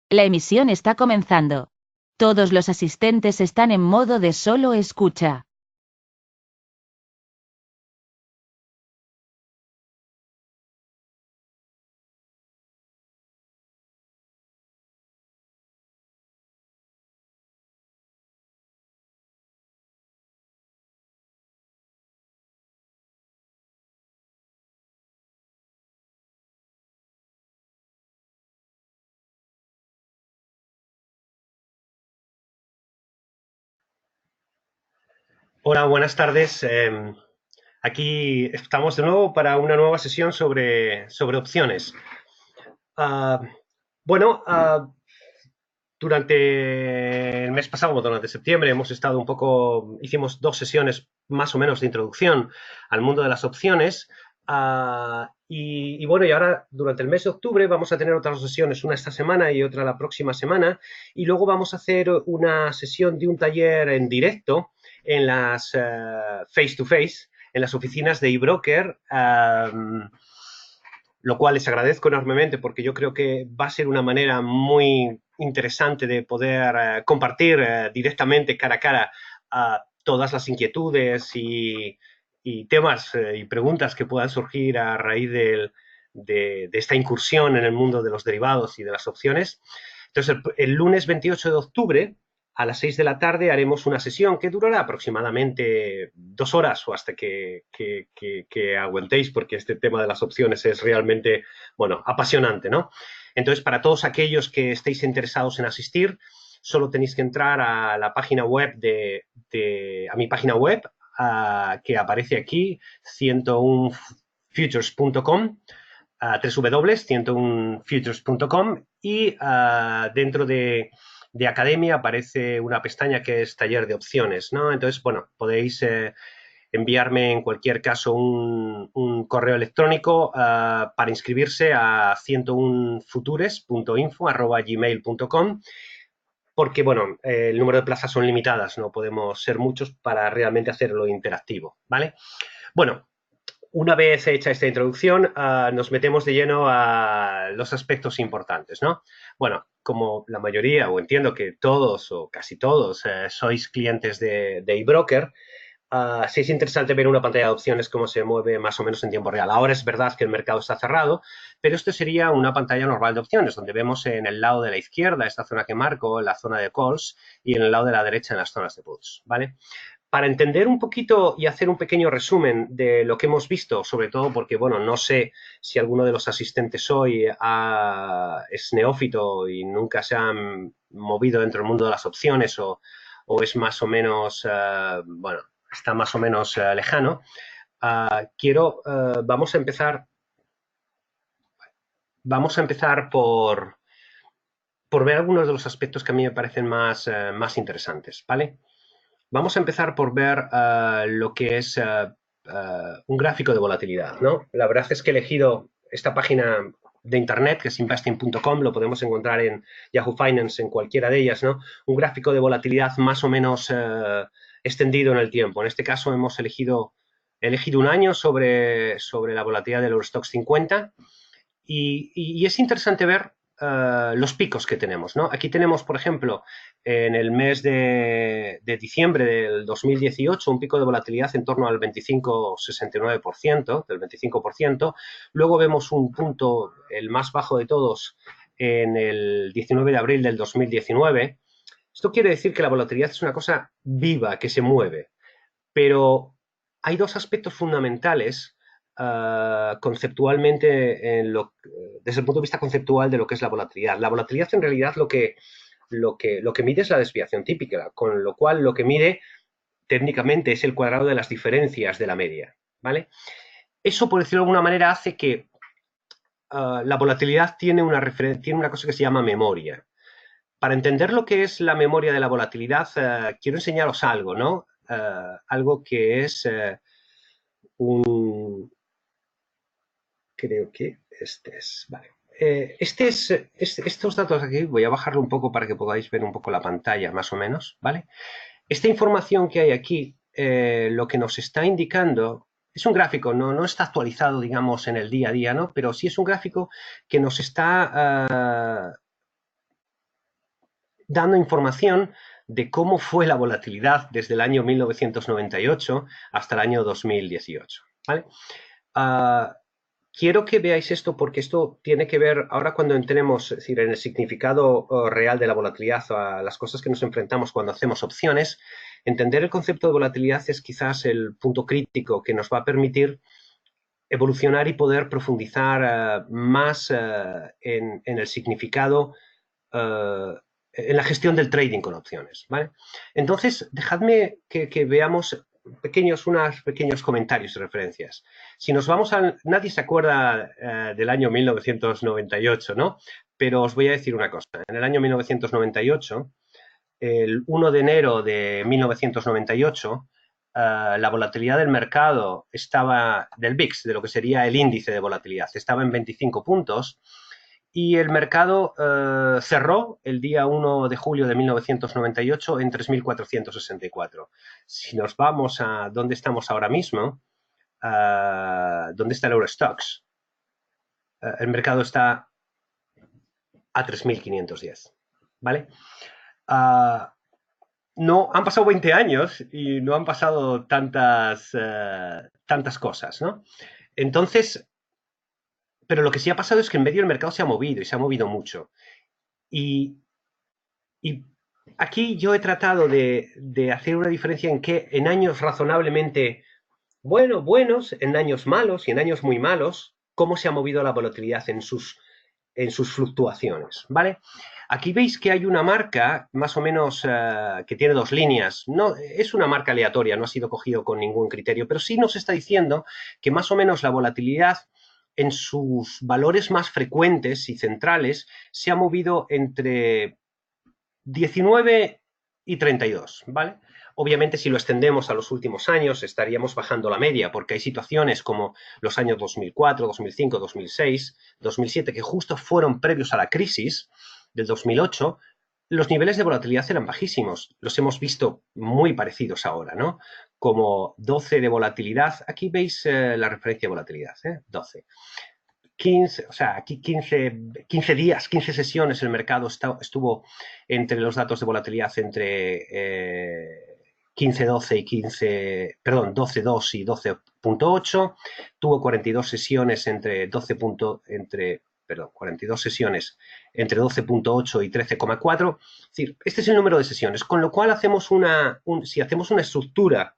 La emisión está comenzando. Todos los asistentes están en modo de solo escucha. Hola, buenas tardes. Aquí estamos de nuevo para una nueva sesión sobre opciones. Ah, bueno, durante el mes pasado, durante septiembre, hemos estado hicimos dos sesiones más o menos de introducción al mundo de las opciones. Y bueno, y ahora durante el mes de octubre vamos a tener otras dos sesiones, una esta semana y otra la próxima semana. Y luego vamos a hacer una sesión de un taller en directo en las face to face, en las oficinas de eBroker. Lo cual les agradezco enormemente porque yo creo que va a ser una manera muy interesante de poder compartir directamente cara a cara todas las inquietudes y temas y preguntas que puedan surgir a raíz de esta incursión en el mundo de los derivados y de las opciones. Entonces, el lunes 28 de octubre a las 6 de la tarde haremos una sesión que durará aproximadamente 2 horas o hasta que aguantéis, porque este tema de las opciones es realmente, bueno, apasionante, ¿no? Entonces, para todos aquellos que estéis interesados en asistir, solo tenéis que entrar a la página web a mi página web, que aparece aquí, 101futures.com, www.101futures.com, y dentro de academia aparece una pestaña que es taller de opciones, ¿no? Entonces, bueno, podéis enviarme en cualquier caso un correo electrónico para inscribirse a 101futures.info@gmail.com, porque, bueno, el número de plazas son limitadas, no podemos ser muchos para realmente hacerlo interactivo, ¿vale? Bueno, una vez hecha esta introducción, nos metemos de lleno a los aspectos importantes, ¿no? Bueno, como la mayoría, o entiendo que todos o casi todos, sois clientes de eBroker, sí es interesante ver una pantalla de opciones cómo se mueve más o menos en tiempo real. Ahora es verdad que el mercado está cerrado, pero esto sería una pantalla normal de opciones, donde vemos en el lado de la izquierda esta zona que marco, la zona de calls, y en el lado de la derecha en las zonas de puts, ¿vale? Para entender un poquito y hacer un pequeño resumen de lo que hemos visto, sobre todo porque, bueno, no sé si alguno de los asistentes hoy es neófito y nunca se ha movido dentro del mundo de las opciones o es más o menos, bueno, está más o menos lejano. Vamos a empezar por ver algunos de los aspectos que a mí me parecen más interesantes, ¿vale? Vamos a empezar por ver lo que es un gráfico de volatilidad, ¿no? La verdad es que he elegido esta página de internet, que es investing.com, lo podemos encontrar en Yahoo Finance, en cualquiera de ellas, ¿no? Un gráfico de volatilidad más o menos extendido en el tiempo. En este caso he elegido un año sobre la volatilidad del Eurostoxx 50 y es interesante ver los picos que tenemos, ¿no? Aquí tenemos, por ejemplo, en el mes de diciembre del 2018, un pico de volatilidad en torno al 25,69%, del 25%. Luego vemos un punto, el más bajo de todos, en el 19 de abril del 2019. Esto quiere decir que la volatilidad es una cosa viva, que se mueve, pero hay dos aspectos fundamentales conceptualmente desde el punto de vista conceptual de lo que es la volatilidad. La volatilidad en realidad lo que mide es la desviación típica, con lo cual lo que mide técnicamente es el cuadrado de las diferencias de la media, ¿vale? Eso, por decirlo de alguna manera, hace que la volatilidad tiene una cosa que se llama memoria. Para entender lo que es la memoria de la volatilidad, quiero enseñaros algo, ¿no? Algo que es un... Creo que este es... Vale. Estos datos aquí, voy a bajarlo un poco para que podáis ver un poco la pantalla, más o menos, ¿vale? Esta información que hay aquí, lo que nos está indicando, es un gráfico, no está actualizado, digamos, en el día a día, ¿no? Pero sí es un gráfico que nos está dando información de cómo fue la volatilidad desde el año 1998 hasta el año 2018. ¿Vale? Quiero que veáis esto porque esto tiene que ver, ahora cuando entremos, es decir, en el significado real de la volatilidad, a las cosas que nos enfrentamos cuando hacemos opciones, entender el concepto de volatilidad es quizás el punto crítico que nos va a permitir evolucionar y poder profundizar más en el significado, en la gestión del trading con opciones, ¿vale? Entonces, dejadme que veamos unos pequeños comentarios y referencias. Si nos vamos a... Nadie se acuerda del año 1998, ¿no? Pero os voy a decir una cosa. En el año 1998, el 1 de enero de 1998, la volatilidad del mercado estaba, del VIX, de lo que sería el índice de volatilidad, estaba en 25 puntos y el mercado cerró el día 1 de julio de 1998 en 3.464. Si nos vamos a dónde estamos ahora mismo, dónde está el Eurostoxx, el mercado está a 3.510, ¿vale? No, han pasado 20 años y no han pasado tantas cosas, ¿no? Entonces, pero lo que sí ha pasado es que en medio el mercado se ha movido y se ha movido mucho. Y aquí yo he tratado de hacer una diferencia en que en años razonablemente buenos, en años malos y en años muy malos, cómo se ha movido la volatilidad en sus fluctuaciones, ¿vale? Aquí veis que hay una marca más o menos que tiene dos líneas. No, es una marca aleatoria, no ha sido cogido con ningún criterio, pero sí nos está diciendo que más o menos la volatilidad en sus valores más frecuentes y centrales se ha movido entre 19 y 32, ¿vale? Obviamente, si lo extendemos a los últimos años, estaríamos bajando la media, porque hay situaciones como los años 2004, 2005, 2006, 2007, que justo fueron previos a la crisis del 2008, los niveles de volatilidad eran bajísimos. Los hemos visto muy parecidos ahora, ¿no? Como 12 de volatilidad. Aquí veis la referencia de volatilidad, 12. 15, o sea, aquí 15 días, 15 sesiones el mercado estuvo entre los datos de volatilidad entre 15-12 y 15, perdón, 12.2 y 12.8. Tuvo 42 sesiones entre 42 sesiones entre 12.8 y 13.4. Es decir, este es el número de sesiones, con lo cual hacemos si hacemos una estructura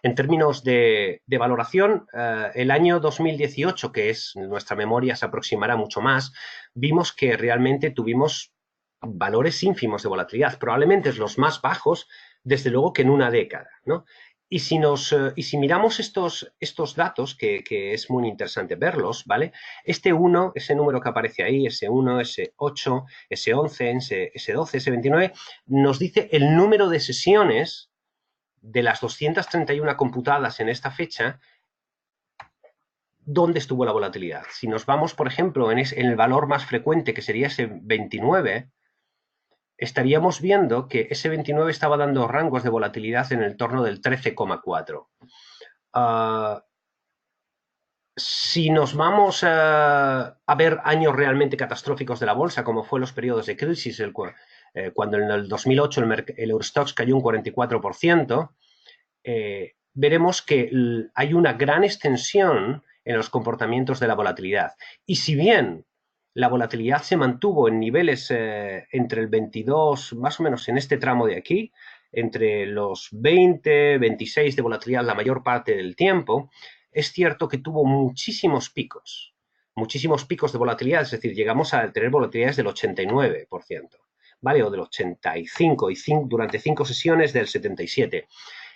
en términos de valoración, el año 2018, que es nuestra memoria se aproximará mucho más, vimos que realmente tuvimos valores ínfimos de volatilidad, probablemente los más bajos, desde luego que en una década, ¿no? Y si miramos estos datos, que es muy interesante verlos, ¿vale? Este 1, ese número que aparece ahí, ese 1, ese 8, ese 11, ese 12, ese 29, nos dice el número de sesiones de las 231 computadas en esta fecha, ¿dónde estuvo la volatilidad? Si nos vamos, por ejemplo, en el valor más frecuente, que sería ese 29, estaríamos viendo que ese 29 estaba dando rangos de volatilidad en el torno del 13,4. Si nos vamos a ver años realmente catastróficos de la bolsa, como fue los periodos de crisis, cuando en el 2008 el Eurostoxx cayó un 44%, veremos que hay una gran extensión en los comportamientos de la volatilidad. Y si bien la volatilidad se mantuvo en niveles entre el 22, más o menos en este tramo de aquí, entre los 20, 26 de volatilidad la mayor parte del tiempo, es cierto que tuvo muchísimos picos de volatilidad, es decir, llegamos a tener volatilidades del 89%, ¿vale? O del 85% y durante 5 sesiones del 77%.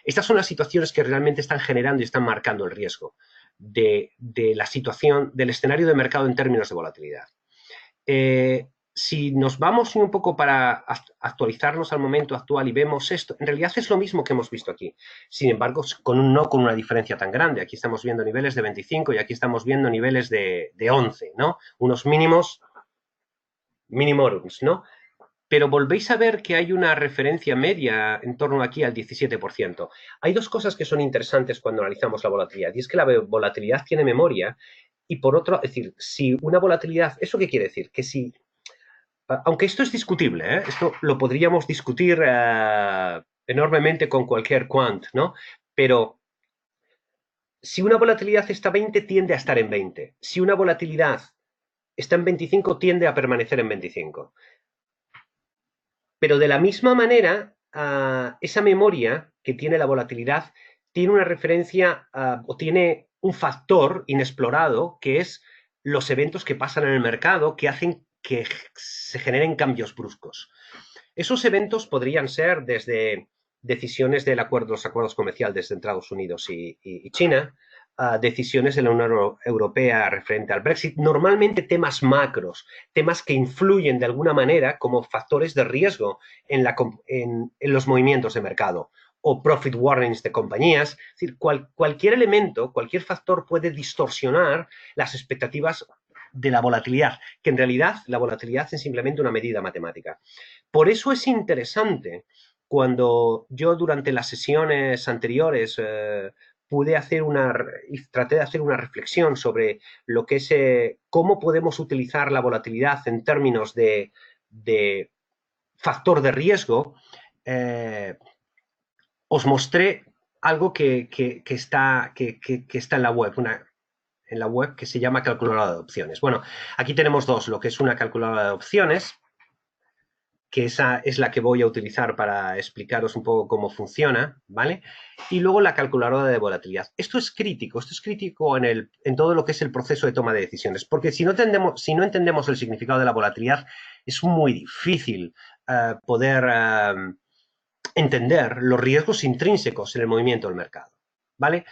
Estas son las situaciones que realmente están generando y están marcando el riesgo de la situación, del escenario de mercado en términos de volatilidad. Si nos vamos un poco para actualizarnos al momento actual y vemos esto, en realidad es lo mismo que hemos visto aquí. Sin embargo, no con una diferencia tan grande. Aquí estamos viendo niveles de 25 y aquí estamos viendo niveles de 11, ¿no? Unos minimorums, ¿no? Pero volvéis a ver que hay una referencia media en torno aquí al 17%. Hay dos cosas que son interesantes cuando analizamos la volatilidad, y es que la volatilidad tiene memoria, y por otro, es decir, si una volatilidad, ¿eso qué quiere decir? Que si aunque esto es discutible, ¿eh? Esto lo podríamos discutir enormemente con cualquier quant, ¿no? Pero si una volatilidad está a 20, tiende a estar en 20. Si una volatilidad está en 25, tiende a permanecer en 25. Pero de la misma manera, esa memoria que tiene la volatilidad tiene una referencia o tiene un factor inexplorado que es los eventos que pasan en el mercado que hacen que se generen cambios bruscos. Esos eventos podrían ser desde decisiones de los acuerdos comerciales desde Estados Unidos y China, a decisiones de la Unión Europea referente al Brexit, normalmente temas macros, temas que influyen de alguna manera como factores de riesgo en los movimientos de mercado o profit warnings de compañías. Es decir, cualquier elemento, cualquier factor puede distorsionar las expectativas de la volatilidad, que en realidad la volatilidad es simplemente una medida matemática. Por eso es interesante cuando yo durante las sesiones anteriores traté de hacer una reflexión sobre lo que es cómo podemos utilizar la volatilidad en términos de factor de riesgo. Os mostré algo que está en la web, en la web que se llama calculadora de opciones. Bueno, aquí tenemos dos, lo que es una calculadora de opciones, que esa es la que voy a utilizar para explicaros un poco cómo funciona, ¿vale? Y luego la calculadora de volatilidad. Esto es crítico en todo lo que es el proceso de toma de decisiones, porque si no entendemos el significado de la volatilidad, es muy difícil poder entender los riesgos intrínsecos en el movimiento del mercado, ¿vale?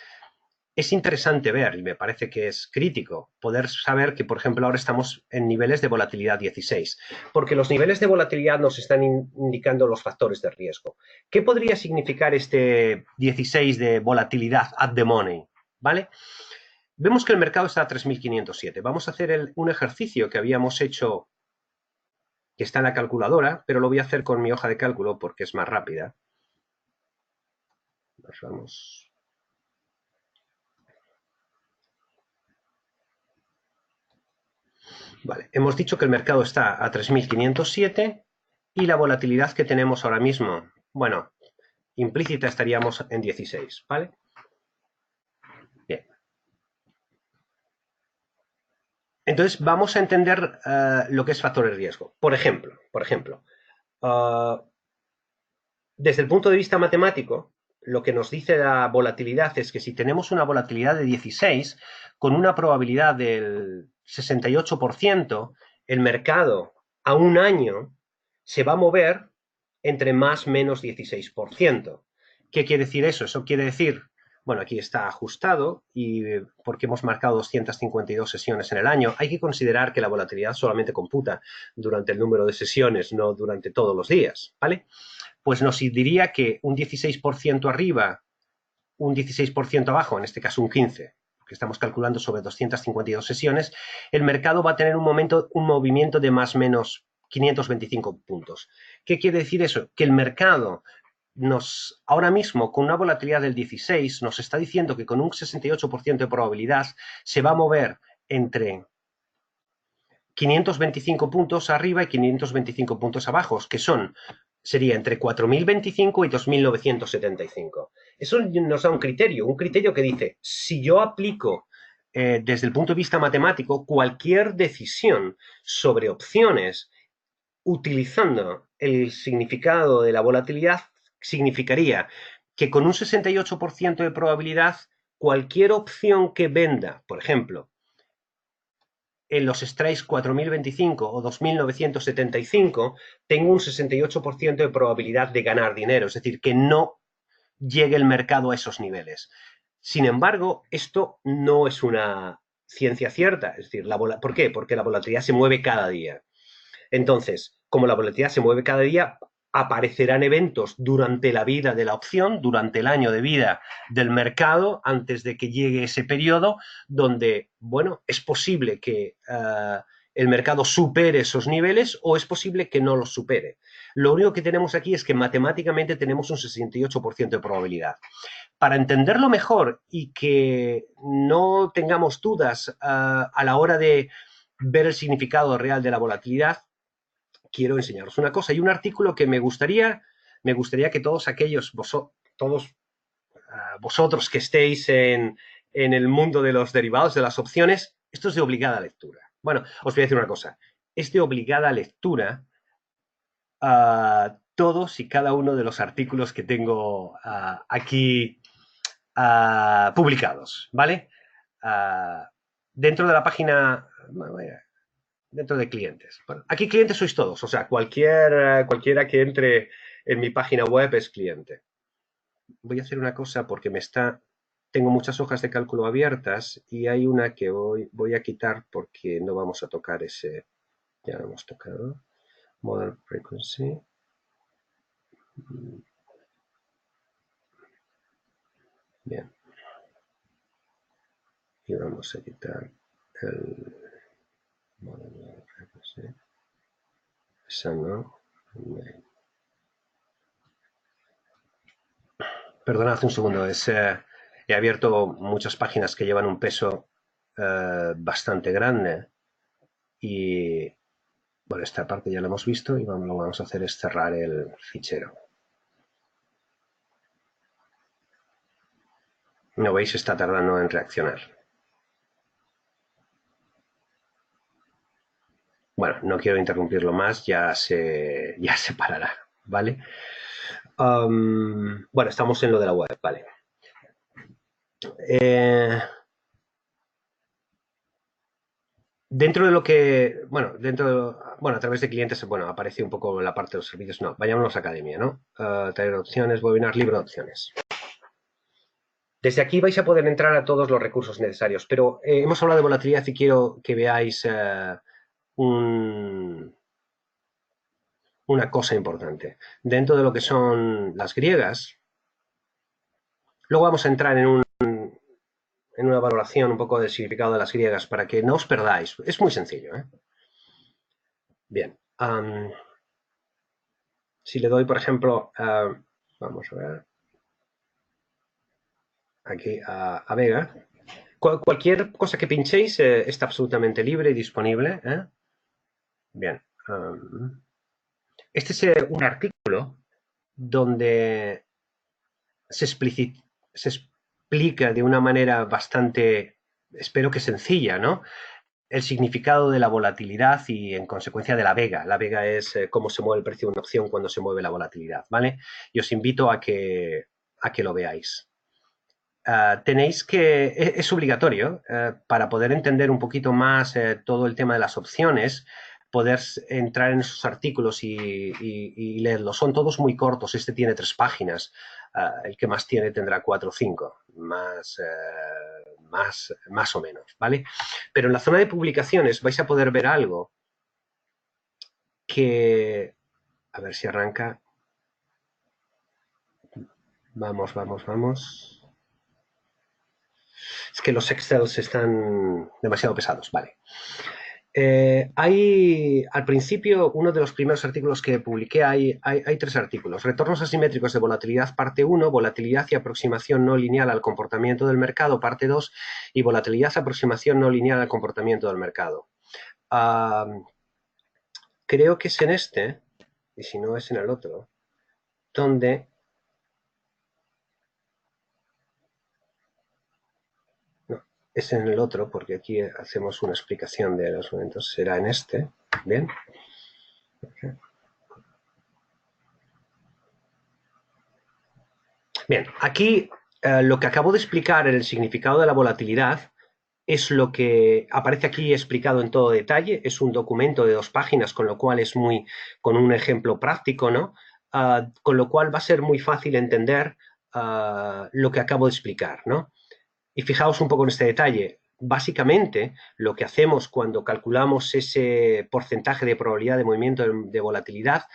Es interesante ver, y me parece que es crítico, poder saber que, por ejemplo, ahora estamos en niveles de volatilidad 16, porque los niveles de volatilidad nos están indicando los factores de riesgo. ¿Qué podría significar este 16 de volatilidad at the money? ¿Vale? Vemos que el mercado está a 3.507. Vamos a hacer un ejercicio que habíamos hecho, que está en la calculadora, pero lo voy a hacer con mi hoja de cálculo porque es más rápida. Nos vamos... Vale, hemos dicho que el mercado está a 3.507 y la volatilidad que tenemos ahora mismo, bueno, implícita estaríamos en 16, ¿vale? Bien. Entonces vamos a entender lo que es factor de riesgo. Por ejemplo, desde el punto de vista matemático, lo que nos dice la volatilidad es que si tenemos una volatilidad de 16, con una probabilidad del 68%, el mercado a un año se va a mover entre más o menos 16%. ¿Qué quiere decir eso? Eso quiere decir, bueno, aquí está ajustado y porque hemos marcado 252 sesiones en el año, hay que considerar que la volatilidad solamente computa durante el número de sesiones, no durante todos los días, ¿vale? Pues nos diría que un 16% arriba, un 16% abajo, en este caso un 15%, que estamos calculando sobre 252 sesiones, el mercado va a tener un movimiento de más o menos 525 puntos. ¿Qué quiere decir eso? Que el mercado ahora mismo, con una volatilidad del 16, nos está diciendo que con un 68% de probabilidad se va a mover entre 525 puntos arriba y 525 puntos abajo, que sería entre 4.025 y 2.975. Eso nos da un criterio que dice, si yo aplico desde el punto de vista matemático cualquier decisión sobre opciones utilizando el significado de la volatilidad, significaría que con un 68% de probabilidad, cualquier opción que venda, por ejemplo, en los strikes 4025 o 2975, tengo un 68% de probabilidad de ganar dinero, es decir, que no llegue el mercado a esos niveles. Sin embargo, esto no es una ciencia cierta, es decir, ¿por qué? Porque la volatilidad se mueve cada día. Entonces, como la volatilidad se mueve cada día, aparecerán eventos durante la vida de la opción, durante el año de vida del mercado, antes de que llegue ese periodo, donde, bueno, es posible que el mercado supere esos niveles o es posible que no los supere. Lo único que tenemos aquí es que matemáticamente tenemos un 68% de probabilidad. Para entenderlo mejor y que no tengamos dudas a la hora de ver el significado real de la volatilidad, quiero enseñaros una cosa. Hay un artículo que me gustaría que todos aquellos, vosotros que estéis en el mundo de los derivados, de las opciones, esto es de obligada lectura. Bueno, os voy a decir una cosa. Es de obligada lectura todos y cada uno de los artículos que tengo aquí publicados, ¿vale? Dentro de la página, dentro de clientes. Bueno, aquí clientes sois todos, o sea, cualquiera que entre en mi página web es cliente. Voy a hacer una cosa porque tengo muchas hojas de cálculo abiertas y hay una que voy a quitar porque no vamos a tocar ese, ya lo hemos tocado. Model frequency. Bien. Y vamos a quitar el model frequency. Esa no. Perdonad un segundo, he abierto muchas páginas que llevan un peso bastante grande y bueno, esta parte ya la hemos visto y lo que vamos a hacer es cerrar el fichero. ¿No veis? Está tardando en reaccionar. Bueno, no quiero interrumpirlo más, ya se parará, ¿vale? Bueno, estamos en lo de la web, ¿vale? Dentro de lo que, bueno, a través de clientes, bueno, aparece un poco la parte de los servicios. No, vayámonos a academia, ¿no? Traer opciones, webinar, libro de opciones. Desde aquí vais a poder entrar a todos los recursos necesarios, pero hemos hablado de volatilidad y quiero que veáis una cosa importante. Dentro de lo que son las griegas, luego vamos a entrar en una valoración un poco del significado de las griegas para que no os perdáis. Es muy sencillo, ¿eh? Bien. Si le doy, por ejemplo, vamos a ver, aquí a Vega, cualquier cosa que pinchéis está absolutamente libre y disponible, ¿eh? Bien. Este es un artículo donde se explica de una manera bastante, espero que sencilla, ¿no? El significado de la volatilidad y, en consecuencia, de la vega. La vega es cómo se mueve el precio de una opción cuando se mueve la volatilidad, ¿vale? Y os invito a que lo veáis. Tenéis que, es obligatorio, para poder entender un poquito más todo el tema de las opciones, poder entrar en esos artículos y leerlos. Son todos muy cortos, este tiene 3 páginas, el que más tiene tendrá 4 o 5, más o menos, ¿vale? Pero en la zona de publicaciones vais a poder ver algo que, a ver si arranca. Vamos. Es que los Excels están demasiado pesados, vale. Al principio, uno de los primeros artículos que publiqué, hay 3 artículos. Retornos asimétricos de volatilidad, parte 1, volatilidad y aproximación no lineal al comportamiento del mercado, parte 2, y volatilidad y aproximación no lineal al comportamiento del mercado. Creo que es en este, y si no es en el otro, donde es en el otro, porque aquí hacemos una explicación de los momentos. Será en este. Bien. Bien, aquí lo que acabo de explicar en el significado de la volatilidad es lo que aparece aquí explicado en todo detalle. Es un documento de 2 páginas, con lo cual es con un ejemplo práctico, ¿no? Con lo cual va a ser muy fácil entender lo que acabo de explicar, ¿no? Y fijaos un poco en este detalle. Básicamente, lo que hacemos cuando calculamos ese porcentaje de probabilidad de movimiento de volatilidad,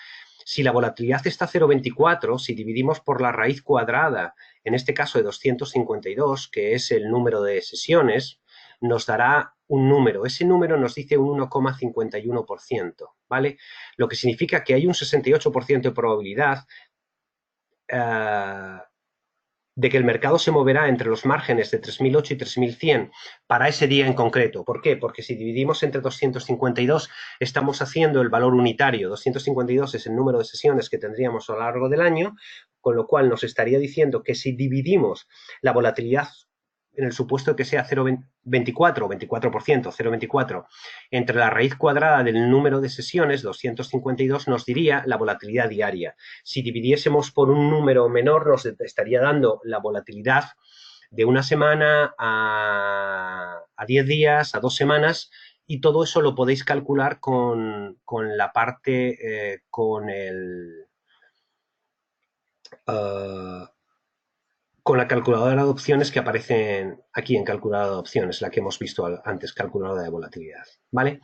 si la volatilidad está a 0,24, si dividimos por la raíz cuadrada, en este caso de 252, que es el número de sesiones, nos dará un número. Ese número nos dice un 1,51%, ¿vale? Lo que significa que hay un 68% de probabilidad de que el mercado se moverá entre los márgenes de 3008 y 3100 para ese día en concreto. ¿Por qué? Porque si dividimos entre 252, estamos haciendo el valor unitario. 252 es el número de sesiones que tendríamos a lo largo del año, con lo cual nos estaría diciendo que si dividimos la volatilidad en el supuesto de que sea 0,24 o 24%, 0,24, entre la raíz cuadrada del número de sesiones, 252, nos diría la volatilidad diaria. Si dividiésemos por un número menor, nos estaría dando la volatilidad de una semana a 10 días, a 2 semanas, y todo eso lo podéis calcular con la parte, con el... con la calculadora de opciones que aparecen aquí en calculadora de opciones, la que hemos visto antes, calculadora de volatilidad, ¿vale?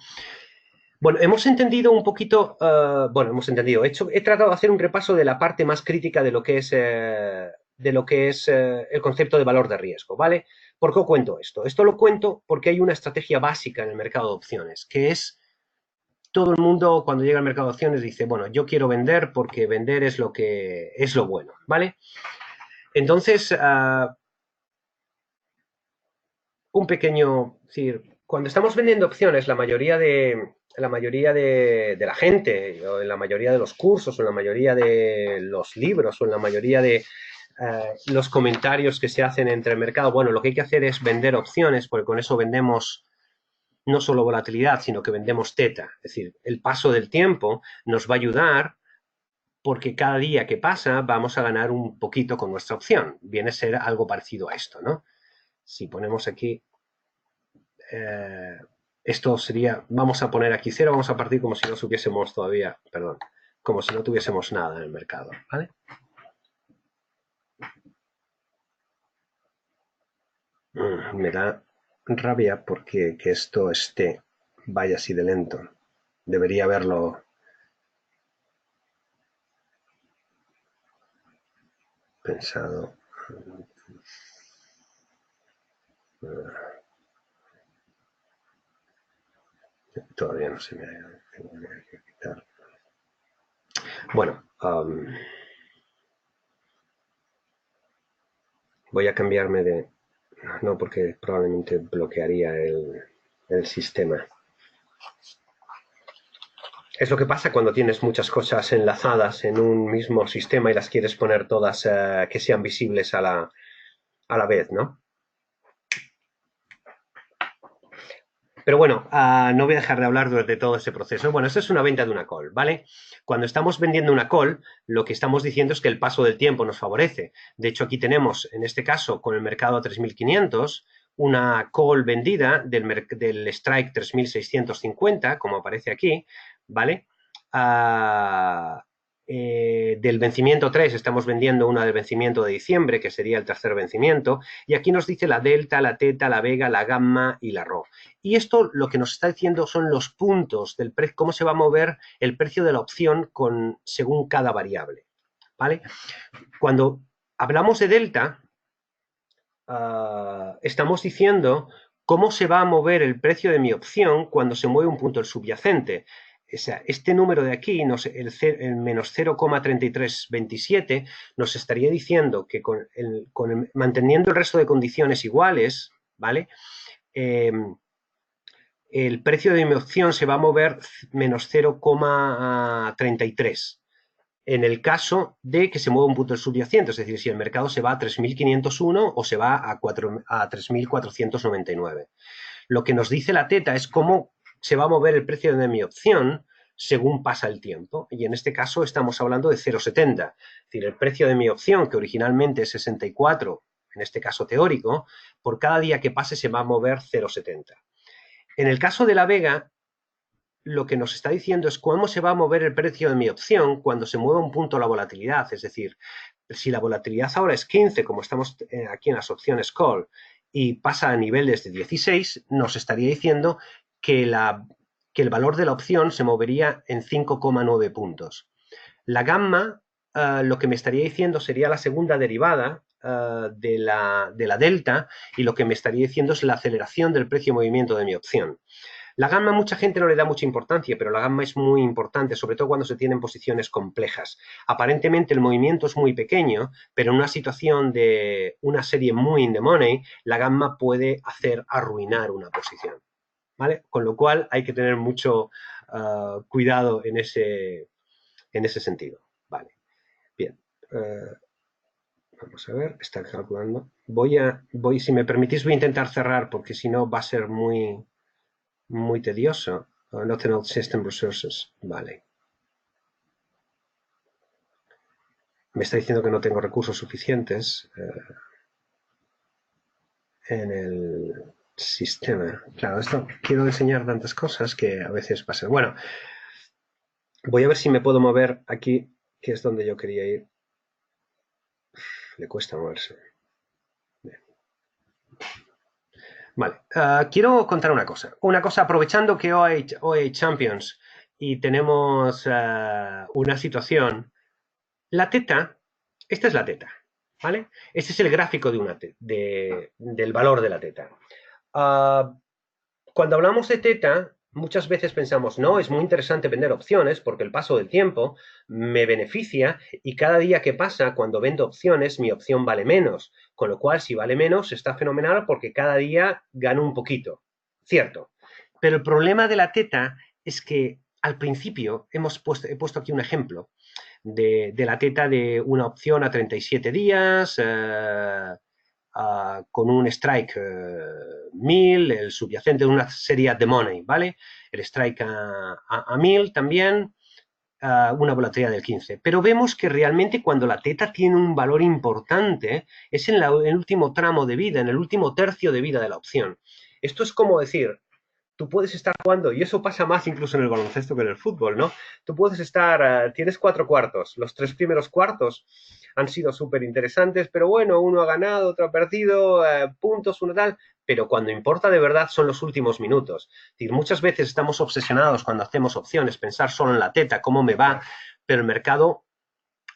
Bueno, hemos entendido un poquito, he tratado de hacer un repaso de la parte más crítica de lo que es, el concepto de valor de riesgo, ¿vale? ¿Por qué cuento esto? Esto lo cuento porque hay una estrategia básica en el mercado de opciones, que es todo el mundo cuando llega al mercado de opciones dice, bueno, yo quiero vender porque vender es lo que es lo bueno, ¿vale? Entonces, un pequeño, es decir, cuando estamos vendiendo opciones, la mayoría de la gente, o en la mayoría de los cursos, o en la mayoría de los libros, o en la mayoría de los comentarios que se hacen entre el mercado, bueno, lo que hay que hacer es vender opciones, porque con eso vendemos no solo volatilidad, sino que vendemos teta. Es decir, el paso del tiempo nos va a ayudar porque cada día que pasa vamos a ganar un poquito con nuestra opción. Viene a ser algo parecido a esto, ¿no? Si ponemos aquí, esto sería, vamos a poner aquí 0, vamos a partir como si no supiésemos todavía, perdón, como si no tuviésemos nada en el mercado, ¿vale? Me da rabia porque que esto vaya así de lento. Debería haberlo pensado. Todavía no se me ha que quitar. Bueno, voy a cambiarme de... No, porque probablemente bloquearía el sistema. Es lo que pasa cuando tienes muchas cosas enlazadas en un mismo sistema y las quieres poner todas que sean visibles a la vez, ¿no? Pero bueno, no voy a dejar de hablar durante todo ese proceso. Bueno, esto es una venta de una call, ¿vale? Cuando estamos vendiendo una call, lo que estamos diciendo es que el paso del tiempo nos favorece. De hecho, aquí tenemos, en este caso, con el mercado a 3.500, una call vendida del strike 3.650, como aparece aquí, ¿vale? Del vencimiento 3 estamos vendiendo una del vencimiento de diciembre, que sería el tercer vencimiento, y aquí nos dice la delta, la teta, la vega, la gamma y la rho. Y esto lo que nos está diciendo son los puntos del precio, cómo se va a mover el precio de la opción según cada variable, ¿vale? Cuando hablamos de delta, estamos diciendo cómo se va a mover el precio de mi opción cuando se mueve un punto subyacente. O sea, este número de aquí, el menos 0,3327, nos estaría diciendo que manteniendo el resto de condiciones iguales, ¿vale? El precio de mi opción se va a mover menos 0,33 en el caso de que se mueva un punto subyacente, es decir, si el mercado se va a 3.501 o se va a 3.499. Lo que nos dice la teta es cómo se va a mover el precio de mi opción según pasa el tiempo, y en este caso estamos hablando de 0,70, es decir, el precio de mi opción, que originalmente es 64, en este caso teórico, por cada día que pase se va a mover 0,70. En el caso de la vega, lo que nos está diciendo es cómo se va a mover el precio de mi opción cuando se mueva un punto la volatilidad, es decir, si la volatilidad ahora es 15, como estamos aquí en las opciones call, y pasa a niveles de 16, nos estaría diciendo que el valor de la opción se movería en 5,9 puntos. La gamma, lo que me estaría diciendo sería la segunda derivada de la delta, y lo que me estaría diciendo es la aceleración del precio de movimiento de mi opción. La gamma mucha gente no le da mucha importancia, pero la gamma es muy importante, sobre todo cuando se tienen posiciones complejas. Aparentemente el movimiento es muy pequeño, pero en una situación de una serie muy in the money, la gamma puede hacer arruinar una posición, ¿vale? Con lo cual hay que tener mucho cuidado en ese sentido. Vale, bien. Vamos a ver, está calculando. Si me permitís, voy a intentar cerrar porque si no va a ser muy tedioso. Not system resources. Vale. Me está diciendo que no tengo recursos suficientes en el sistema. Claro, esto quiero enseñar tantas cosas que a veces pasa. Bueno, voy a ver si me puedo mover aquí, que es donde yo quería ir. Le cuesta moverse. Bien. Vale, quiero contar una cosa. Una cosa, aprovechando que hoy hay Champions y tenemos una situación. La teta, esta es la teta, ¿vale? Este es el gráfico del valor de la teta. Cuando hablamos de teta, muchas veces pensamos, no, es muy interesante vender opciones porque el paso del tiempo me beneficia y cada día que pasa, cuando vendo opciones, mi opción vale menos. Con lo cual, si vale menos, está fenomenal porque cada día gano un poquito. Cierto. Pero el problema de la teta es que al principio he puesto aquí un ejemplo de la teta de una opción a 37 días, con un strike 1000, el subyacente de una serie at the money, ¿vale? El strike a 1000 también, una volatilidad del 15. Pero vemos que realmente cuando la teta tiene un valor importante es en el último tramo de vida, en el último tercio de vida de la opción. Esto es como decir, tú puedes estar jugando, y eso pasa más incluso en el baloncesto que en el fútbol, ¿no? Tú puedes estar, tienes 4 cuartos, los 3 primeros cuartos han sido súper interesantes, pero bueno, uno ha ganado, otro ha perdido, puntos, uno tal, pero cuando importa de verdad son los últimos minutos. Es decir, muchas veces estamos obsesionados cuando hacemos opciones, pensar solo en la teta, cómo me va, pero el mercado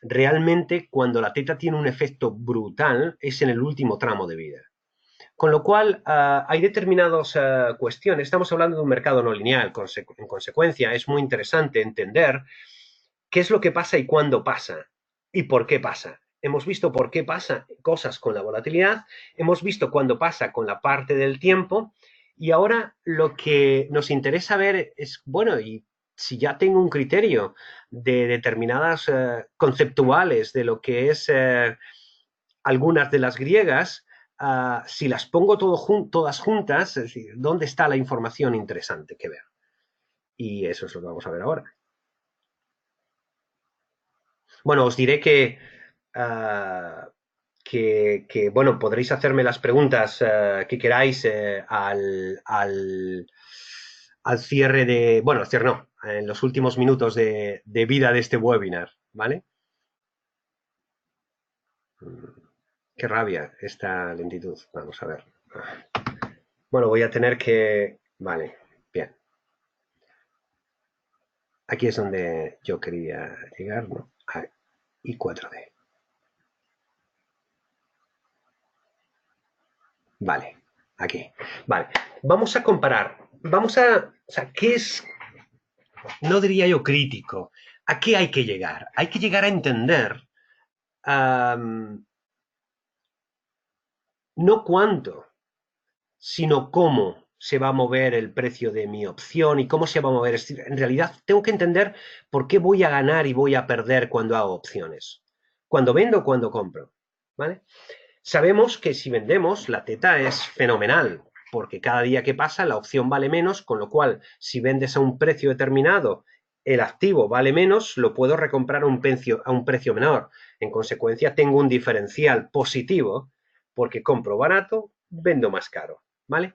realmente cuando la teta tiene un efecto brutal es en el último tramo de vida. Con lo cual, hay determinadas cuestiones. Estamos hablando de un mercado no lineal. En consecuencia, es muy interesante entender qué es lo que pasa y cuándo pasa y por qué pasa. Hemos visto por qué pasa cosas con la volatilidad, hemos visto cuándo pasa con la parte del tiempo y ahora lo que nos interesa ver es, bueno, y si ya tengo un criterio de determinadas conceptuales de lo que es algunas de las griegas, si las pongo todas juntas, es decir, ¿dónde está la información interesante que ver? Y eso es lo que vamos a ver ahora. Bueno, os diré bueno, podréis hacerme las preguntas que queráis al cierre bueno, al cierre no, en los últimos minutos de vida de este webinar, ¿vale? Qué rabia esta lentitud. Vamos a ver. Bueno, voy a tener que... Vale, bien. Aquí es donde yo quería llegar, ¿no? Y 4D. Vale, aquí. Vale, vamos a comparar. O sea, ¿qué es? No diría yo crítico. ¿A qué hay que llegar? Hay que llegar a entender no cuánto, sino cómo se va a mover el precio de mi opción y cómo se va a mover. En realidad, tengo que entender por qué voy a ganar y voy a perder cuando hago opciones. Cuando vendo o cuando compro. ¿Vale? Sabemos que si vendemos, la teta es fenomenal, porque cada día que pasa la opción vale menos, con lo cual, si vendes a un precio determinado, el activo vale menos, lo puedo recomprar a un precio menor. En consecuencia, tengo un diferencial positivo, porque compro barato, vendo más caro. ¿Vale?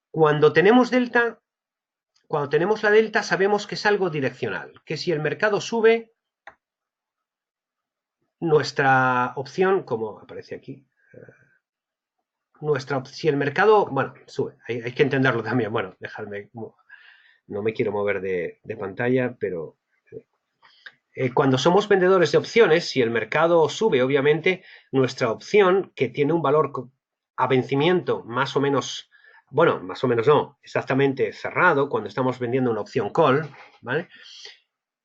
Cuando tenemos la delta, sabemos que es algo direccional, que si el mercado sube, nuestra opción, como aparece aquí, si el mercado, bueno, sube, hay que entenderlo también, bueno, dejadme, no me quiero mover de pantalla, pero cuando somos vendedores de opciones, si el mercado sube, obviamente, nuestra opción, que tiene un valor a vencimiento más o menos bueno, más o menos no, exactamente cerrado, cuando estamos vendiendo una opción call, ¿vale?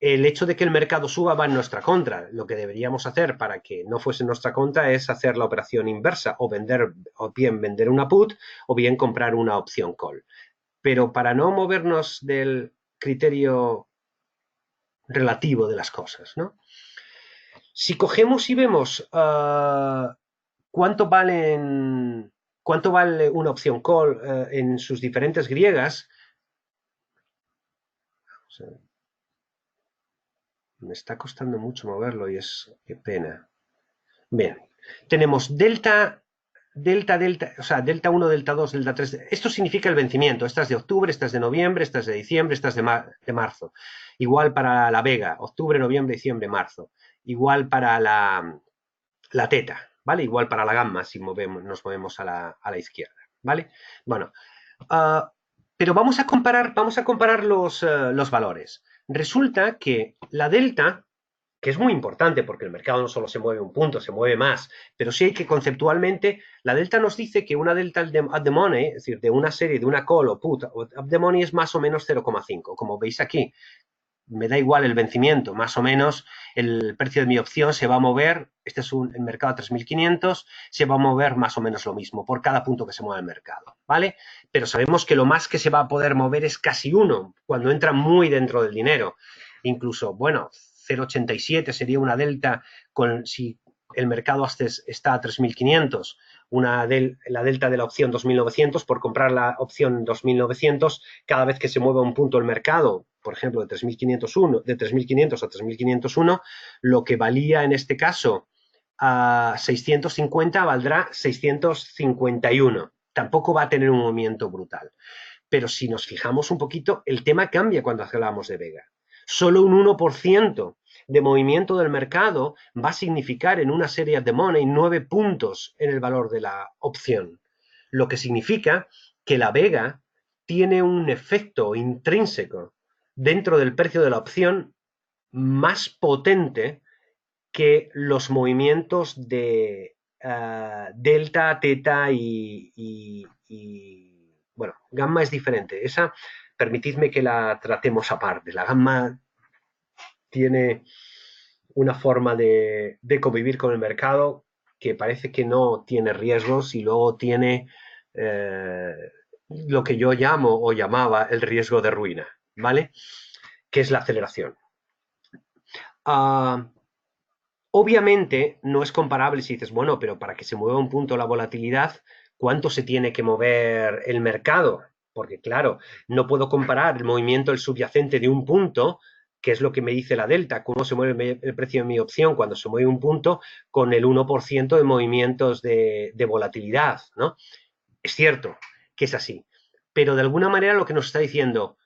El hecho de que el mercado suba va en nuestra contra. Lo que deberíamos hacer para que no fuese en nuestra contra es hacer la operación inversa, o bien vender una put, o bien comprar una opción call. Pero para no movernos del criterio relativo de las cosas, ¿no? Si cogemos y vemos cuánto vale una opción call en sus diferentes griegas, o sea, me está costando mucho moverlo y es qué pena. Bien, tenemos delta, o sea, delta 1, delta 2, delta 3. Esto significa el vencimiento. Esta es de octubre, esta es de noviembre, esta es de diciembre, esta es de marzo. Igual para la vega, octubre, noviembre, diciembre, marzo. Igual para la teta, ¿vale? Igual para la gamma si nos movemos a la izquierda, ¿vale? Bueno, pero vamos a comparar los valores. Resulta que la delta, que es muy importante porque el mercado no solo se mueve un punto, se mueve más, pero sí hay que conceptualmente, la delta nos dice que una delta at the money, es decir, de una serie, de una call o put at the money es más o menos 0,5, como veis aquí. Me da igual el vencimiento, más o menos el precio de mi opción se va a mover, este es el mercado a 3.500, se va a mover más o menos lo mismo por cada punto que se mueva el mercado, ¿vale? Pero sabemos que lo más que se va a poder mover es casi 1, cuando entra muy dentro del dinero. Incluso, bueno, 0,87 sería una delta si el mercado está a 3.500, la delta de la opción 2.900, por comprar la opción 2.900, cada vez que se mueva un punto el mercado, por ejemplo, de 3.500 a 3.501, lo que valía en este caso a 650 valdrá 651. Tampoco va a tener un movimiento brutal. Pero si nos fijamos un poquito, el tema cambia cuando hablamos de Vega. Solo un 1% de movimiento del mercado va a significar en una serie de money 9 puntos en el valor de la opción. Lo que significa que la Vega tiene un efecto intrínseco dentro del precio de la opción más potente que los movimientos de delta, teta y bueno, gamma es diferente. Esa, permitidme que la tratemos aparte. La gamma tiene una forma de convivir con el mercado que parece que no tiene riesgos y luego tiene lo que yo llamo o llamaba el riesgo de ruina, ¿vale? Que es la aceleración. Obviamente no es comparable si dices, bueno, pero para que se mueva un punto la volatilidad, ¿cuánto se tiene que mover el mercado? Porque claro, no puedo comparar el movimiento del subyacente de un punto, que es lo que me dice la delta, cómo se mueve el precio de mi opción cuando se mueve un punto, con el 1% de movimientos de volatilidad, ¿no? Es cierto que es así, pero de alguna manera lo que nos está diciendo,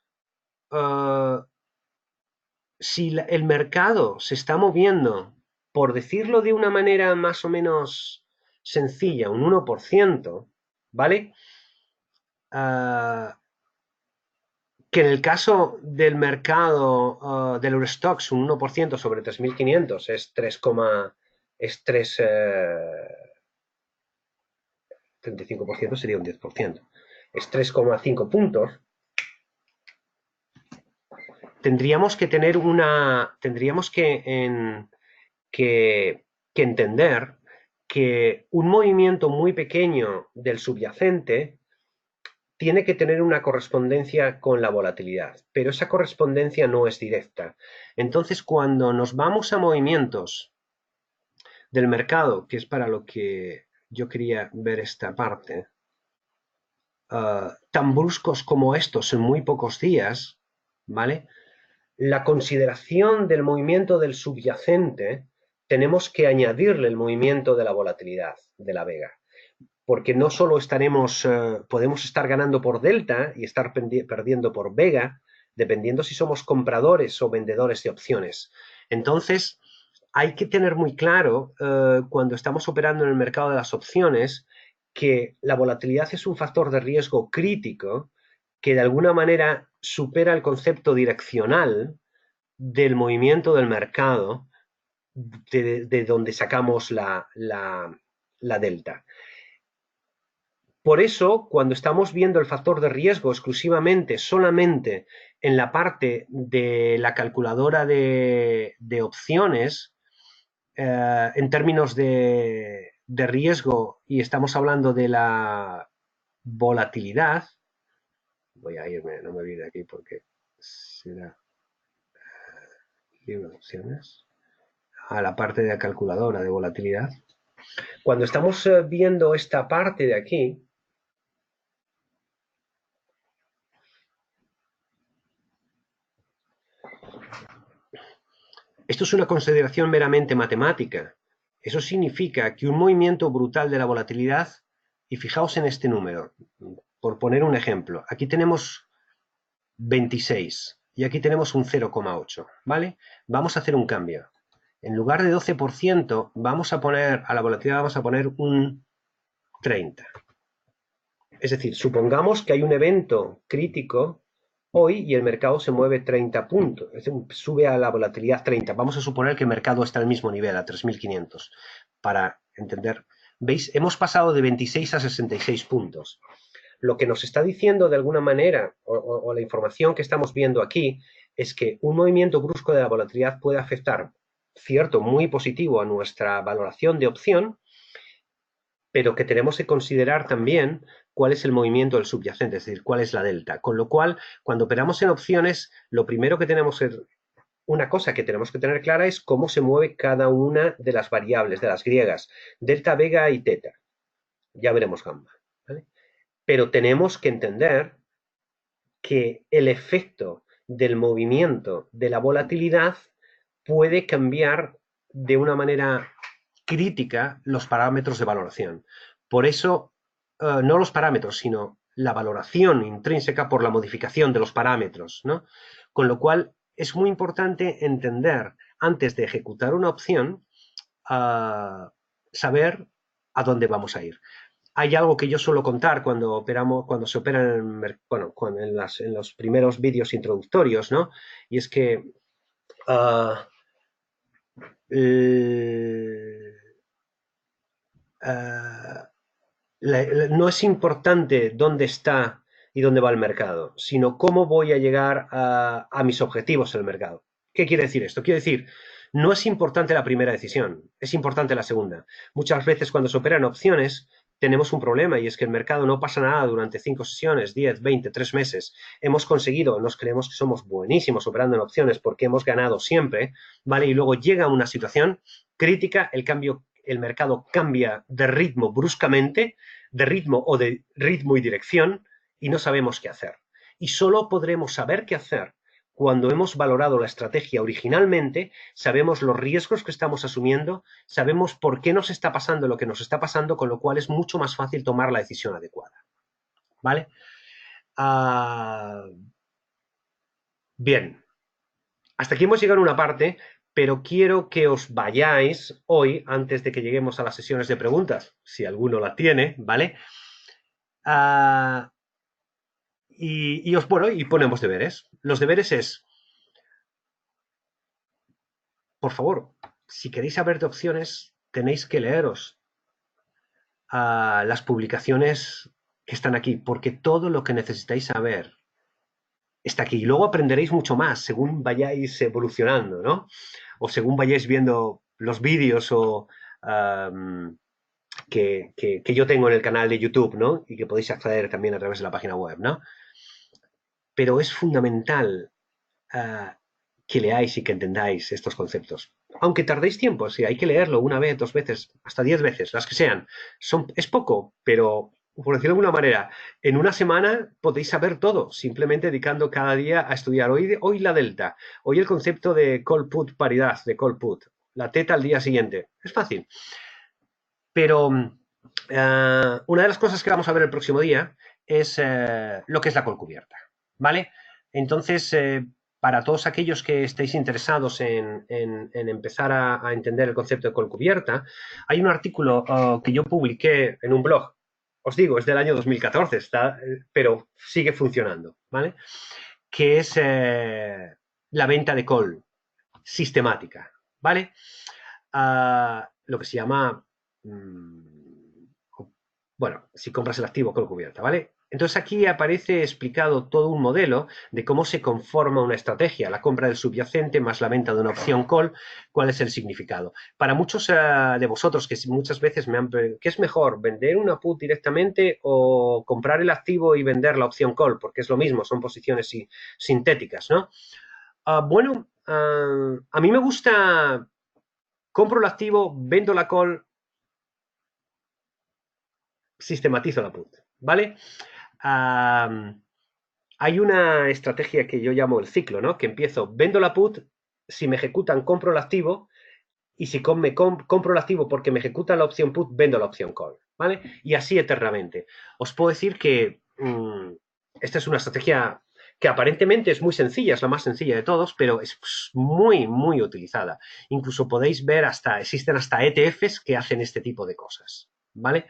si el mercado se está moviendo, por decirlo de una manera más o menos sencilla, un 1%, ¿vale? Que en el caso del mercado del Eurostoxx, un 1% sobre 3.500 es 35% sería un 10%. Es 3,5 puntos. Tendríamos que tener tendríamos que entender que un movimiento muy pequeño del subyacente tiene que tener una correspondencia con la volatilidad, pero esa correspondencia no es directa. Entonces, cuando nos vamos a movimientos del mercado, que es para lo que yo quería ver esta parte, tan bruscos como estos en muy pocos días, ¿vale? La consideración del movimiento del subyacente tenemos que añadirle el movimiento de la volatilidad de la vega, porque no solo podemos estar ganando por delta y estar perdiendo por vega, dependiendo si somos compradores o vendedores de opciones. Entonces, hay que tener muy claro cuando estamos operando en el mercado de las opciones que la volatilidad es un factor de riesgo crítico que de alguna manera supera el concepto direccional del movimiento del mercado de donde sacamos la delta. Por eso, cuando estamos viendo el factor de riesgo exclusivamente, solamente en la parte de la calculadora de opciones, en términos de riesgo, y estamos hablando de la volatilidad, voy a irme, no me voy de aquí porque será libro de opciones, a la parte de la calculadora de volatilidad. Cuando estamos viendo esta parte de aquí, esto es una consideración meramente matemática. Eso significa que un movimiento brutal de la volatilidad, y fijaos en este número, por poner un ejemplo, aquí tenemos 26 y aquí tenemos un 0,8, ¿vale? Vamos a hacer un cambio. En lugar de 12%, vamos a poner a la volatilidad vamos a poner un 30. Es decir, supongamos que hay un evento crítico hoy y el mercado se mueve 30 puntos, es decir, sube a la volatilidad 30. Vamos a suponer que el mercado está al mismo nivel, a 3.500, para entender. ¿Veis? Hemos pasado de 26 a 66 puntos. Lo que nos está diciendo de alguna manera, o la información que estamos viendo aquí, es que un movimiento brusco de la volatilidad puede afectar, cierto, muy positivo a nuestra valoración de opción, pero que tenemos que considerar también cuál es el movimiento del subyacente, es decir, cuál es la delta. Con lo cual, cuando operamos en opciones, lo primero que tenemos que, una cosa que tenemos que tener clara es cómo se mueve cada una de las variables, de las griegas, delta, vega y teta. Ya veremos gamma, ¿vale? Pero tenemos que entender que el efecto del movimiento de la volatilidad puede cambiar de una manera crítica los parámetros de valoración. Por eso, no los parámetros, sino la valoración intrínseca por la modificación de los parámetros, ¿no? Con lo cual, es muy importante entender, antes de ejecutar una opción, saber a dónde vamos a ir. Hay algo que yo suelo contar cuando se opera en los primeros vídeos introductorios, ¿no? Y es que uh, no es importante dónde está y dónde va el mercado, sino cómo voy a llegar a mis objetivos en el mercado. ¿Qué quiere decir esto? Quiere decir, no es importante la primera decisión, es importante la segunda. Muchas veces cuando se operan opciones tenemos un problema y es que el mercado no pasa nada durante 5 sesiones, 10, 20, 3 meses. Hemos conseguido, nos creemos que somos buenísimos operando en opciones porque hemos ganado siempre, ¿vale? Y luego llega una situación crítica, el mercado cambia de ritmo bruscamente, de ritmo o de ritmo y dirección, y no sabemos qué hacer. Y solo podremos saber qué hacer cuando hemos valorado la estrategia originalmente, sabemos los riesgos que estamos asumiendo, sabemos por qué nos está pasando lo que nos está pasando, con lo cual es mucho más fácil tomar la decisión adecuada. ¿Vale? Bien. Hasta aquí hemos llegado a una parte, pero quiero que os vayáis hoy, antes de que lleguemos a las sesiones de preguntas, si alguno la tiene, ¿vale? Y ponemos deberes. Los deberes es, por favor, si queréis saber de opciones, tenéis que leeros las publicaciones que están aquí, porque todo lo que necesitáis saber está aquí. Y luego aprenderéis mucho más según vayáis evolucionando, ¿no? O según vayáis viendo los vídeos que yo tengo en el canal de YouTube, ¿no? Y que podéis acceder también a través de la página web, ¿no? Pero es fundamental que leáis y que entendáis estos conceptos. Aunque tardéis tiempo, sí, hay que leerlo una vez, 2 veces, hasta 10 veces, las que sean. Es poco, pero por decirlo de alguna manera, en una semana podéis saber todo, simplemente dedicando cada día a estudiar. Hoy la delta, hoy el concepto de call put paridad, de call put, la teta al día siguiente. Es fácil. Pero una de las cosas que vamos a ver el próximo día es lo que es la call cubierta, ¿vale? Entonces, para todos aquellos que estéis interesados en empezar a entender el concepto de call cubierta, hay un artículo que yo publiqué en un blog. Os digo, es del año 2014, pero sigue funcionando, ¿vale? Que es la venta de call sistemática, ¿vale? Lo que se llama Bueno, si compras el activo call cubierta, ¿vale? Entonces aquí aparece explicado todo un modelo de cómo se conforma una estrategia, la compra del subyacente más la venta de una opción call, cuál es el significado. Para muchos de vosotros que muchas veces ¿qué es mejor, vender una put directamente o comprar el activo y vender la opción call? Porque es lo mismo, son posiciones sintéticas, ¿no? Bueno, a mí me gusta, compro el activo, vendo la call, sistematizo la put, ¿vale? Hay una estrategia que yo llamo el ciclo, ¿no? Que empiezo, vendo la put, si me ejecutan, compro el activo, y si compro el activo porque me ejecutan la opción put, vendo la opción call, ¿vale? Y así eternamente. Os puedo decir que esta es una estrategia que aparentemente es muy sencilla, es la más sencilla de todos, pero es muy, muy utilizada. Incluso podéis ver existen hasta ETFs que hacen este tipo de cosas, ¿vale?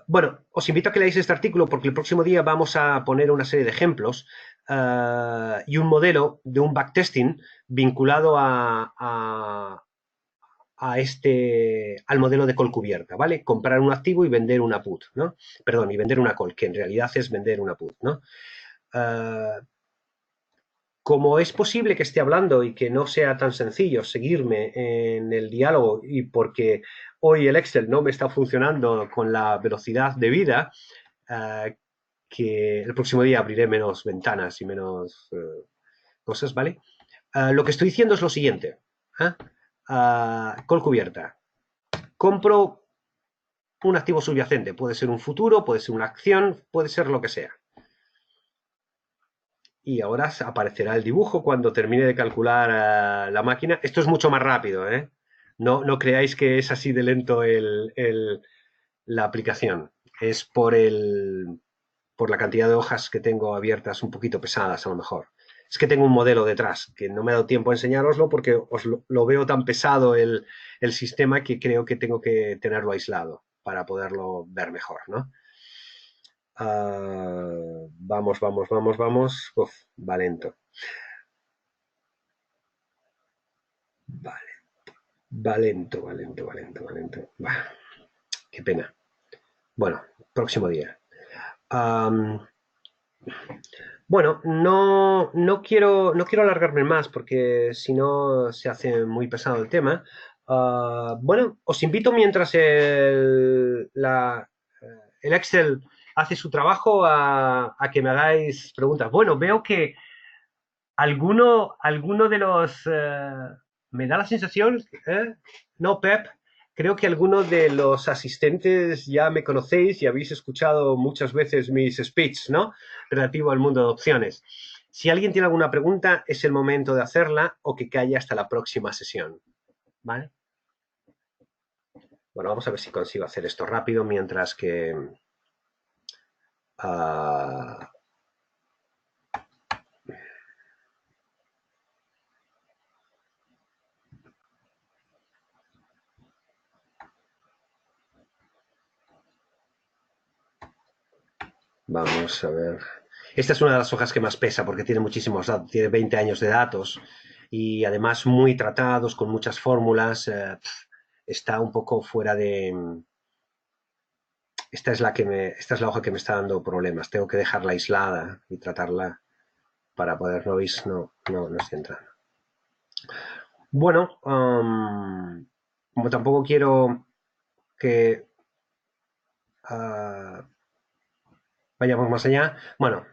Bueno, os invito a que leáis este artículo porque el próximo día vamos a poner una serie de ejemplos y un modelo de un backtesting vinculado al modelo de call cubierta, ¿vale? Comprar un activo y vender una put, ¿no? Perdón, y vender una call, que en realidad es vender una put, ¿no? Como es posible que esté hablando y que no sea tan sencillo seguirme en el diálogo y porque hoy el Excel no me está funcionando con la velocidad debida, que el próximo día abriré menos ventanas y menos cosas, ¿vale? Lo que estoy diciendo es lo siguiente. Call cubierta. Compro un activo subyacente. Puede ser un futuro, puede ser una acción, puede ser lo que sea. Y ahora aparecerá el dibujo cuando termine de calcular la máquina. Esto es mucho más rápido, ¿eh? No creáis que es así de lento la aplicación. Es por la cantidad de hojas que tengo abiertas un poquito pesadas a lo mejor. Es que tengo un modelo detrás, que no me ha dado tiempo a enseñároslo porque os lo veo tan pesado el sistema que creo que tengo que tenerlo aislado para poderlo ver mejor, ¿no? Vamos, vamos, vamos, vamos. Uf, va lento. Vale, va lento, va lento, va lento, va lento. Bah, qué pena. Bueno, próximo día. Bueno, no quiero alargarme más porque si no se hace muy pesado el tema. Bueno, os invito mientras el Excel hace su trabajo a que me hagáis preguntas. Bueno, veo que alguno de los... me da la sensación, no, Pep, creo que algunos de los asistentes ya me conocéis y habéis escuchado muchas veces mis speeches, ¿no? Relativo al mundo de opciones. Si alguien tiene alguna pregunta, es el momento de hacerla o que calle hasta la próxima sesión, ¿vale? Bueno, vamos a ver si consigo hacer esto rápido mientras que... vamos a ver. Esta es una de las hojas que más pesa porque tiene muchísimos datos, tiene 20 años de datos y además muy tratados, con muchas fórmulas. Está un poco fuera de... Esta es la hoja que me está dando problemas. Tengo que dejarla aislada y tratarla para poder... ¿No veis? No estoy entrando. Bueno, como tampoco quiero que vayamos más allá, bueno,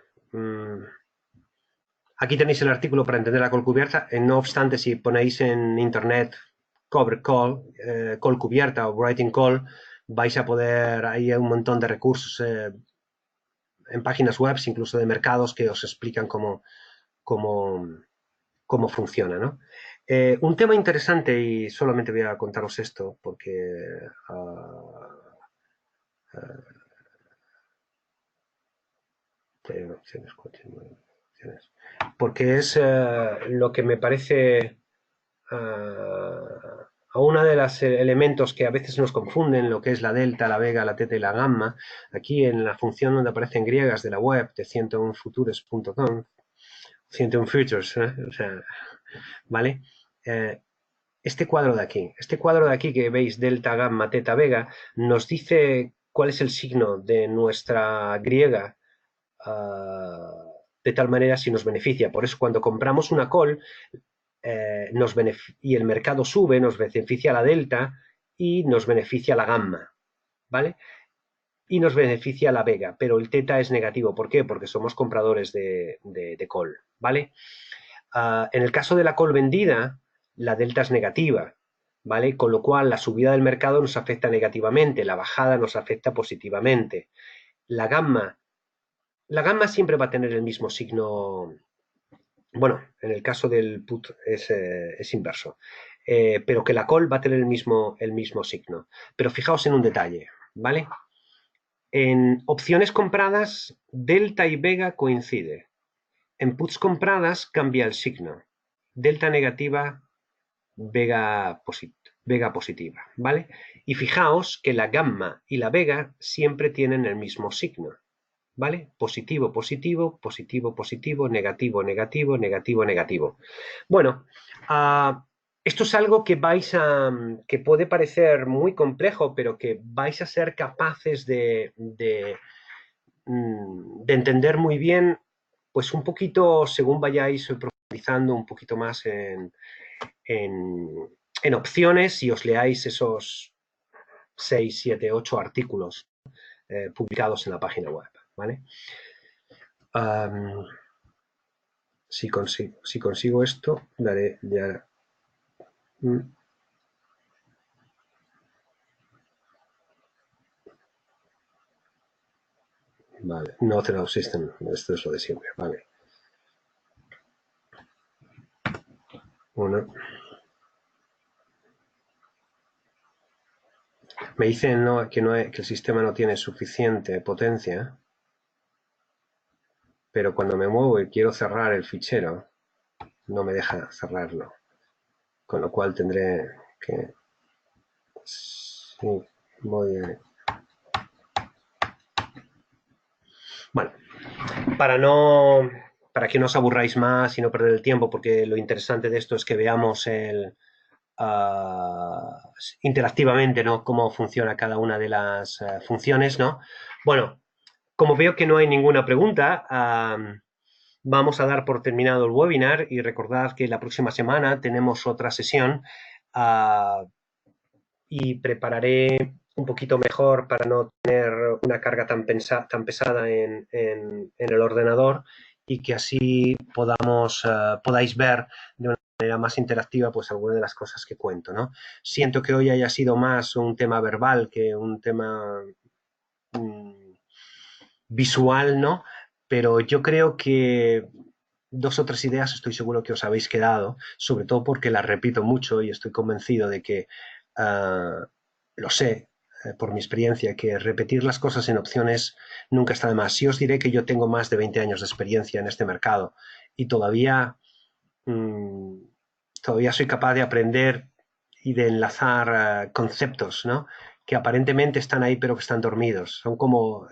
aquí tenéis el artículo para entender la call cubierta. No obstante, si ponéis en internet cover call, call cubierta o writing call, vais a poder, hay un montón de recursos en páginas web, incluso de mercados, que os explican cómo funciona, ¿no? Un tema interesante, y solamente voy a contaros esto, porque... porque es lo que me parece a uno de los elementos que a veces nos confunden, lo que es la delta, la vega, la teta y la gamma. Aquí en la función donde aparecen griegas de la web de 101futures.com, 101 futures, o sea, ¿vale? este cuadro de aquí que veis, delta, gamma, teta, vega, nos dice cuál es el signo de nuestra griega, de tal manera si nos beneficia. Por eso cuando compramos una call y el mercado sube, nos beneficia la delta y nos beneficia la gamma, ¿vale? Y nos beneficia la vega, pero el teta es negativo. ¿Por qué? Porque somos compradores de call, ¿vale? En el caso de la call vendida, la delta es negativa, ¿vale? Con lo cual la subida del mercado nos afecta negativamente, la bajada nos afecta positivamente. La gamma siempre va a tener el mismo signo. Bueno, en el caso del put es inverso, pero que la call va a tener el mismo signo. Pero fijaos en un detalle, ¿vale? En opciones compradas, delta y vega coincide. En puts compradas cambia el signo. Delta negativa, vega positiva, ¿vale? Y fijaos que la gamma y la vega siempre tienen el mismo signo, ¿vale? Positivo, positivo, positivo, positivo, negativo, negativo, negativo, negativo. Bueno, esto es algo que puede parecer muy complejo, pero que vais a ser capaces de entender muy bien, pues un poquito según vayáis profundizando un poquito más en opciones y os leáis esos 6, 7, 8 artículos publicados en la página web, ¿vale? Si consigo esto, daré ya. Vale, no Auth System, esto es lo de siempre, vale. Uno. Me dicen que el sistema no tiene suficiente potencia, pero cuando me muevo y quiero cerrar el fichero, no me deja cerrarlo. Con lo cual tendré que... Sí, voy a... Bueno, para que no os aburráis más y no perder el tiempo, porque lo interesante de esto es que veamos interactivamente, ¿no? Cómo funciona cada una de las funciones, ¿no? Bueno, como veo que no hay ninguna pregunta, vamos a dar por terminado el webinar y recordad que la próxima semana tenemos otra sesión y prepararé un poquito mejor para no tener una carga tan pesada en el ordenador y que así podáis ver de una manera más interactiva pues algunas de las cosas que cuento, ¿no? Siento que hoy haya sido más un tema verbal que un tema visual, ¿no? Pero yo creo que 2 o 3 ideas estoy seguro que os habéis quedado, sobre todo porque las repito mucho y estoy convencido de que lo sé por mi experiencia, que repetir las cosas en opciones nunca está de más. Sí os diré que yo tengo más de 20 años de experiencia en este mercado y todavía soy capaz de aprender y de enlazar conceptos, ¿no? Que aparentemente están ahí pero que están dormidos. Son como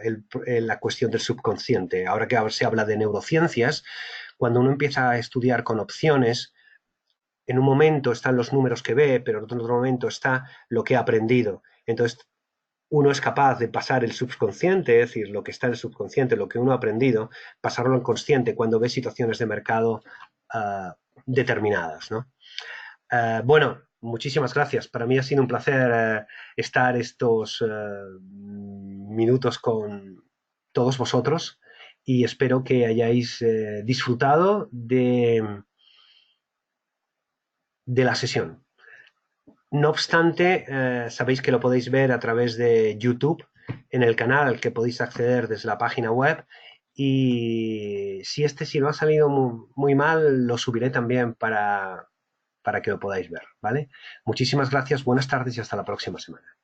la cuestión del subconsciente. Ahora que se habla de neurociencias, cuando uno empieza a estudiar con opciones, en un momento están los números que ve, pero en otro momento está lo que ha aprendido. Entonces, uno es capaz de pasar el subconsciente, es decir, lo que está en el subconsciente, lo que uno ha aprendido, pasarlo al consciente cuando ve situaciones de mercado determinadas, ¿no? Bueno, muchísimas gracias. Para mí ha sido un placer estar estos minutos con todos vosotros y espero que hayáis disfrutado de la sesión. No obstante, sabéis que lo podéis ver a través de YouTube en el canal al que podéis acceder desde la página web y si no ha salido muy mal, lo subiré también para que lo podáis ver, ¿vale? Muchísimas gracias, buenas tardes y hasta la próxima semana.